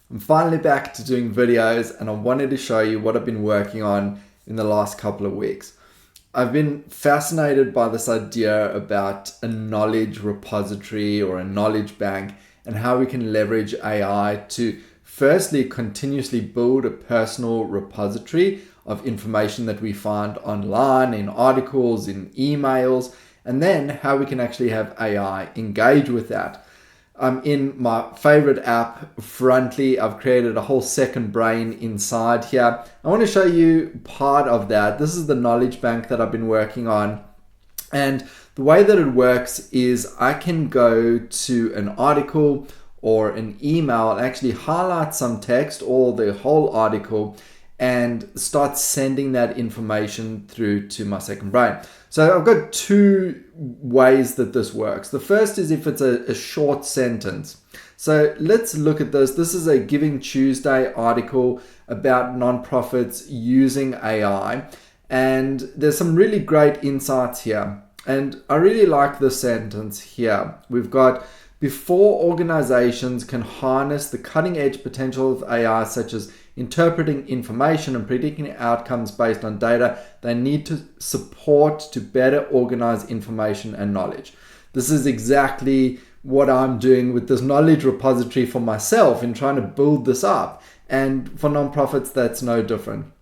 I'm finally back to doing videos, and I wanted to show you what I've been working on in the last couple of weeks. I've been fascinated by this idea about a knowledge repository or a knowledge bank and how we can leverage AI to firstly continuously build a personal repository of information that we find online, in articles, in emails, and then how we can actually have AI engage with that. In my favorite app, Frontly, I've created a whole second brain inside here. I want to show you part of that. This is the knowledge bank that I've been working on. And the way that it works is I can go to an article or an email and actually highlight some text or the whole article and start sending that information through to my second brain. So I've got two ways that this works. The first is if it's a short sentence. So let's look at this. This is a Giving Tuesday article about nonprofits using AI. And there's some really great insights here. And I really like this sentence here. We've got, before organizations can harness the cutting edge potential of AI, such as interpreting information and predicting outcomes based on data, they need to support to better organize information and knowledge. This is exactly what I'm doing with this knowledge repository for myself in trying to build this up. And for nonprofits, that's no different.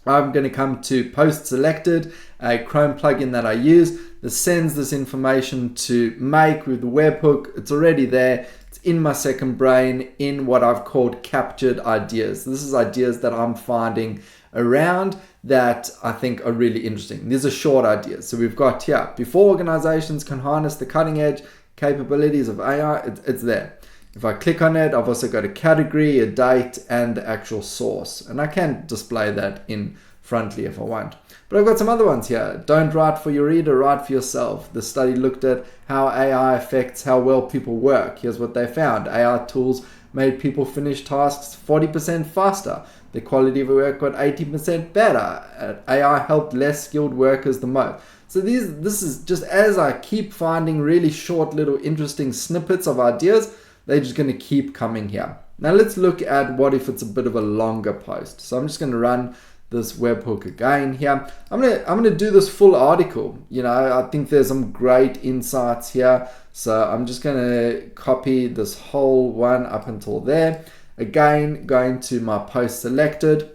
I'm going to come to Post Selected, a Chrome plugin that I use that sends this information to Make with the webhook. It's already there. It's in my second brain in what I've called captured ideas. This is ideas that I'm finding around that I think are really interesting. These are short ideas. So we've got here, before organizations can harness the cutting edge capabilities of AI, it's there. If I click on it, I've also got a category, a date, and the actual source. And I can display that in Frontly if I want. But I've got some other ones here. Don't write for your reader, write for yourself. The study looked at how AI affects how well people work. Here's what they found. AI tools made people finish tasks 40% faster. The quality of work got 80% better. AI helped less skilled workers the most. So this is just as I keep finding really short little interesting snippets of ideas, they're just going to keep coming here. Now let's look at what if it's a bit of a longer post. So I'm just going to run this webhook again here. I'm gonna do this full article. You know, I think there's some great insights here. So I'm just gonna copy this whole one up until there. Again, going to my post selected.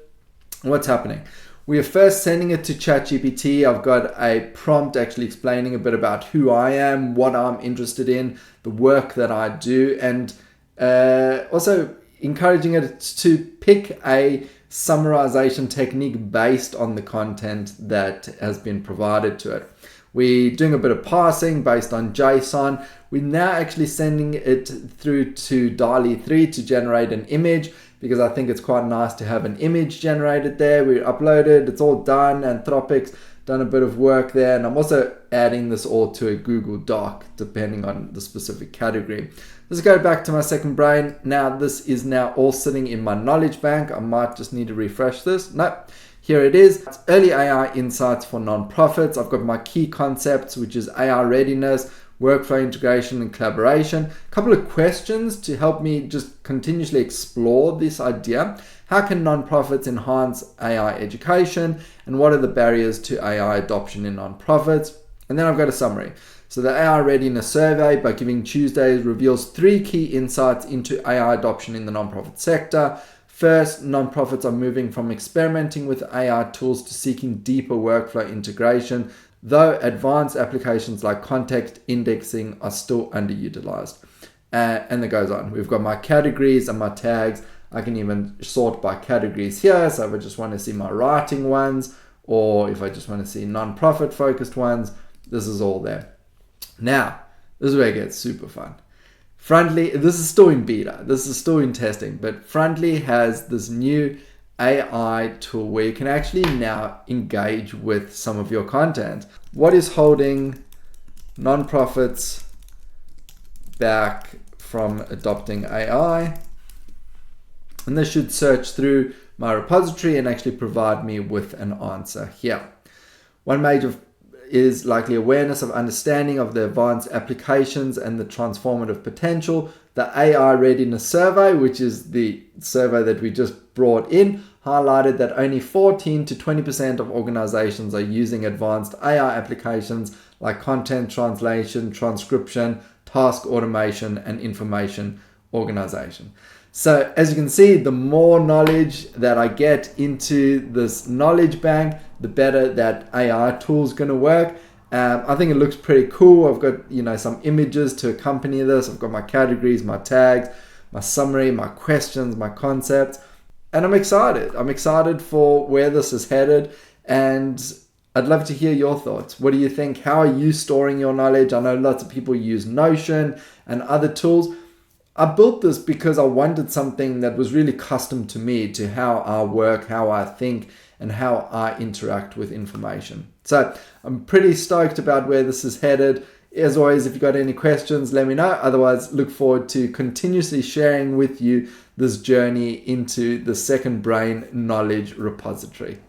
What's happening? We are first sending it to ChatGPT. I've got a prompt actually explaining a bit about who I am, what I'm interested in, the work that I do, and also encouraging it to pick a summarization technique based on the content that has been provided to it. We're doing a bit of parsing based on JSON. We're now actually sending it through to DALL-E 3 to generate an image, because I think it's quite nice to have an image generated there. We uploaded, it's all done. Anthropic's done a bit of work there, and I'm also adding this all to a Google Doc depending on the specific category. Let's go back to my second brain. Now this is now all sitting in my knowledge bank. I might just need to refresh this. Nope. Here it is. It's early AI insights for nonprofits. I've got my key concepts, which is AI readiness, workflow integration, and collaboration. A couple of questions to help me just continuously explore this idea. How can nonprofits enhance AI education? And what are the barriers to AI adoption in nonprofits? And then I've got a summary. So the AI Readiness Survey by Giving Tuesdays reveals 3 key insights into AI adoption in the nonprofit sector. First, nonprofits are moving from experimenting with AI tools to seeking deeper workflow integration, though advanced applications like context indexing are still underutilized. And it goes on. We've got my categories and my tags. I can even sort by categories here. So if I just want to see my writing ones, or if I just want to see nonprofit focused ones, this is all there. Now, this is where it gets super fun. Frontly, this is still in beta, this is still in testing, but Frontly has this new AI tool where you can actually now engage with some of your content. What is holding nonprofits back from adopting AI? And this should search through my repository and actually provide me with an answer here. One major is likely awareness of understanding of the advanced applications and the transformative potential. The AI readiness survey, which is the survey that we just brought in, highlighted that only 14 to 20% of organizations are using advanced AI applications like content translation, transcription, task automation, and information organization. So as you can see, the more knowledge that I get into this knowledge bank, the better that AI tool is going to work. I think it looks pretty cool. I've got, some images to accompany this. I've got my categories, my tags, my summary, my questions, my concepts, and I'm excited. I'm excited for where this is headed, and I'd love to hear your thoughts. What do you think? How are you storing your knowledge? I know lots of people use Notion and other tools. I built this because I wanted something that was really custom to me, to how I work, how I think, and how I interact with information. So I'm pretty stoked about where this is headed. As always, if you've got any questions, let me know. Otherwise, look forward to continuously sharing with you this journey into the second brain knowledge repository.